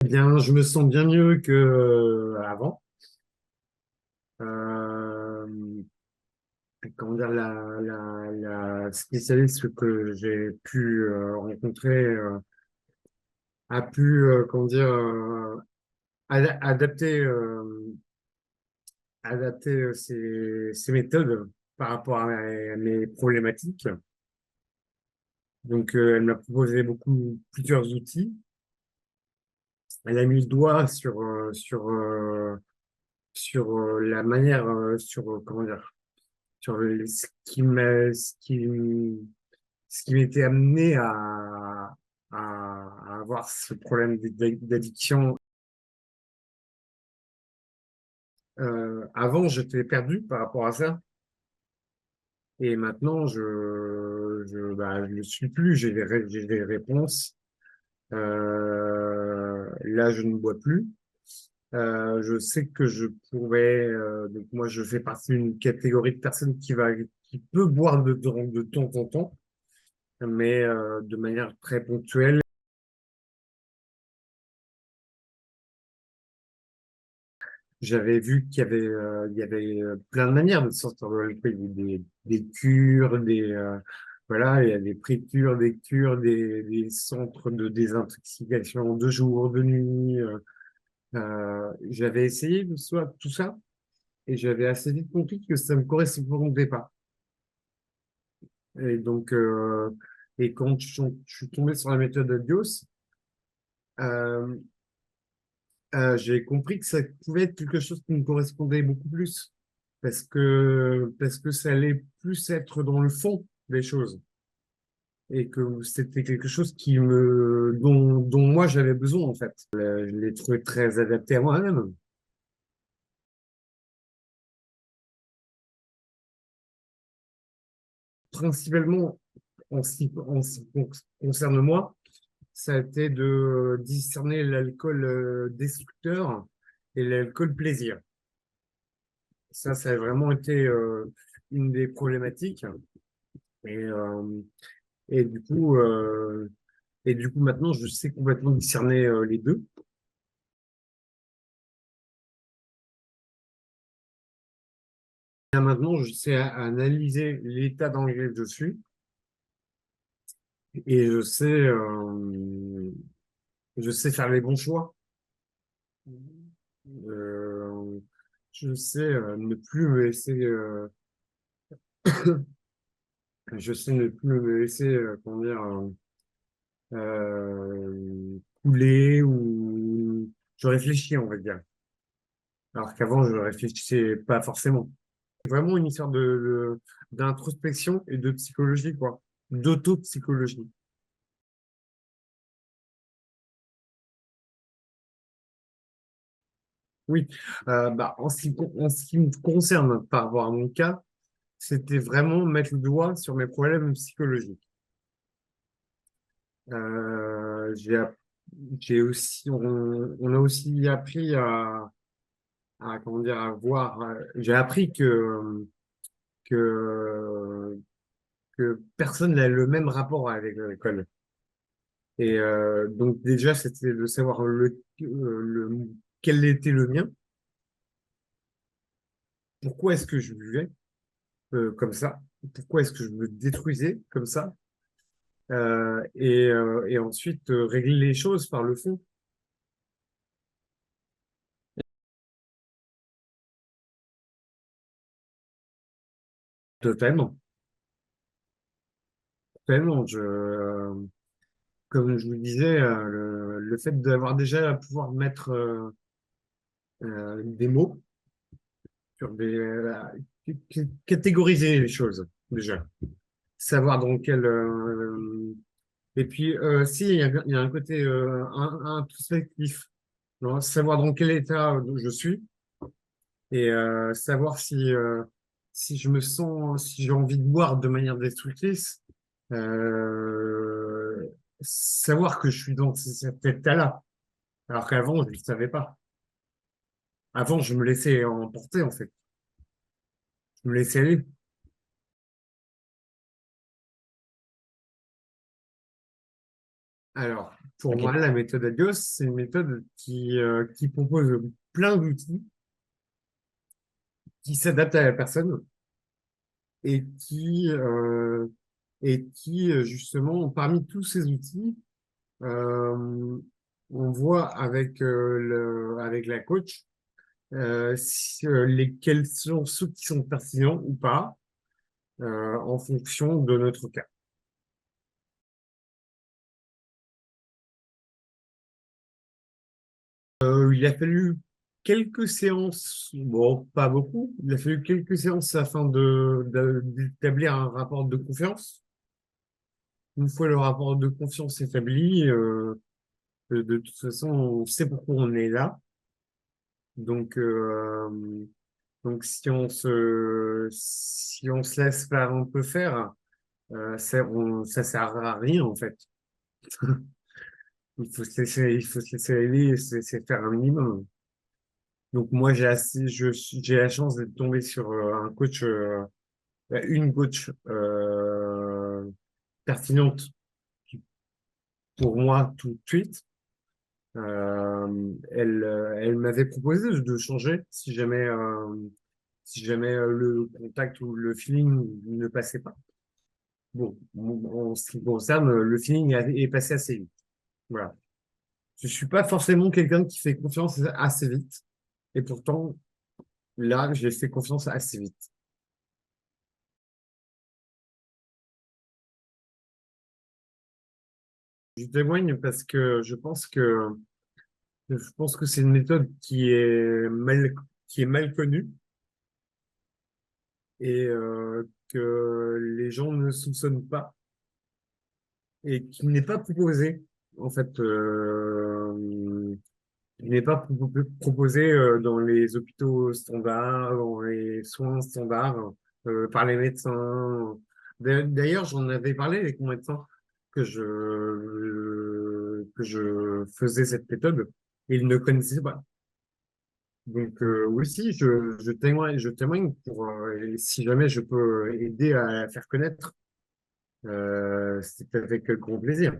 Bien, je me sens bien mieux que avant. Euh, Comment dire, la spécialiste que j'ai pu rencontrer a pu, comment dire, adapter, adapter ses méthodes par rapport à mes problématiques. Donc, elle m'a proposé plusieurs outils. Elle a mis le doigt sur la manière, comment dire, sur ce qui m'était amené à avoir ce problème d'addiction. Avant, j'étais perdu par rapport à ça. Et maintenant, je le suis plus. J'ai des réponses. Là, je ne bois plus. Je sais que je pourrais. Donc moi, je fais partie d'une catégorie de personnes qui peut boire de temps en temps, mais de manière très ponctuelle. J'avais vu il y avait plein de manières de sortir de l'alcool. Il y a des cures, voilà, il y a des pré-cures, des cures, des centres de désintoxication de jour, de nuit. J'avais essayé tout ça et j'avais assez vite compris que ça me correspondait pas. Et donc, et quand je suis tombé sur la méthode Adios, euh, j'ai compris que ça pouvait être quelque chose qui me correspondait beaucoup plus parce que ça allait plus être dans le fond des choses et que c'était quelque chose dont moi j'avais besoin en fait. Je l'ai trouvé très adapté à moi-même. Principalement en ce qui concerne moi, ça a été de discerner l'alcool destructeur et l'alcool plaisir. Ça a vraiment été une des problématiques. Et, euh, et du coup, euh, et du coup, maintenant, je sais complètement discerner les deux. Là, maintenant, je sais analyser l'état dans lequel je suis et je sais faire les bons choix. Euh, je sais ne plus me laisser, je sais ne plus me laisser, comment dire, couler ou je réfléchis, on va dire. Alors qu'avant, je réfléchissais pas forcément. C'est vraiment une histoire d'introspection et de psychologie, quoi. D'auto-psychologie. Oui. En ce qui me concerne par rapport à mon cas, c'était vraiment mettre le doigt sur mes problèmes psychologiques. Euh, j'ai, app- on a aussi appris comment dire, à voir, j'ai appris que, que personne n'a le même rapport avec l'école. Et donc déjà, c'était de savoir quel était le mien, pourquoi est-ce que je vivais comme ça, pourquoi est-ce que je me détruisais comme ça, et ensuite régler les choses par le fond, totalement. Totalement. Comme je vous disais, le fait d'avoir déjà à pouvoir mettre des mots sur catégoriser les choses, déjà. Savoir dans quel, et puis, si, il y a un côté introspectif. Non, savoir dans quel état je suis et savoir si je me sens, si j'ai envie de boire de manière destructrice, euh, savoir que je suis dans cet état-là. Alors qu'avant, je ne le savais pas. Avant, je me laissais emporter, en fait. Je me laissais aller. Alors, Pour moi, Ok. la méthode Adios, c'est une méthode qui propose plein d'outils qui s'adaptent à la personne et justement, parmi tous ces outils, euh, on voit avec la coach quels sont ceux qui sont pertinents ou pas en fonction de notre cas. Il a fallu quelques séances, bon, pas beaucoup, il a fallu quelques séances afin d'établir un rapport de confiance. Une fois le rapport de confiance établi, de toute façon, on sait pourquoi on est là. Donc, si on se laisse faire un peu faire, ça sert à rien, en fait. Il faut se laisser aller et se laisser faire un minimum. Donc, moi, j'ai la chance d'être tombé sur une coach pertinente pour moi tout de suite. Elle m'avait proposé de changer si jamais le contact ou le feeling ne passait pas. Bon, en ce qui me concerne, le feeling est passé assez vite. Voilà. Je suis pas forcément quelqu'un qui fait confiance assez vite. Et pourtant, là, j'ai fait confiance assez vite. Je témoigne parce que je pense que c'est une méthode qui est mal connue et que les gens ne soupçonnent pas et qui n'est pas proposée. En fait, il n'est pas proposé dans les hôpitaux standards, dans les soins standards, par les médecins. D'ailleurs, j'en avais parlé avec mon médecin que je faisais cette méthode et il ne connaissait pas. Donc, oui, si, je témoigne pour, et si jamais je peux aider à la faire connaître, c'est avec grand plaisir.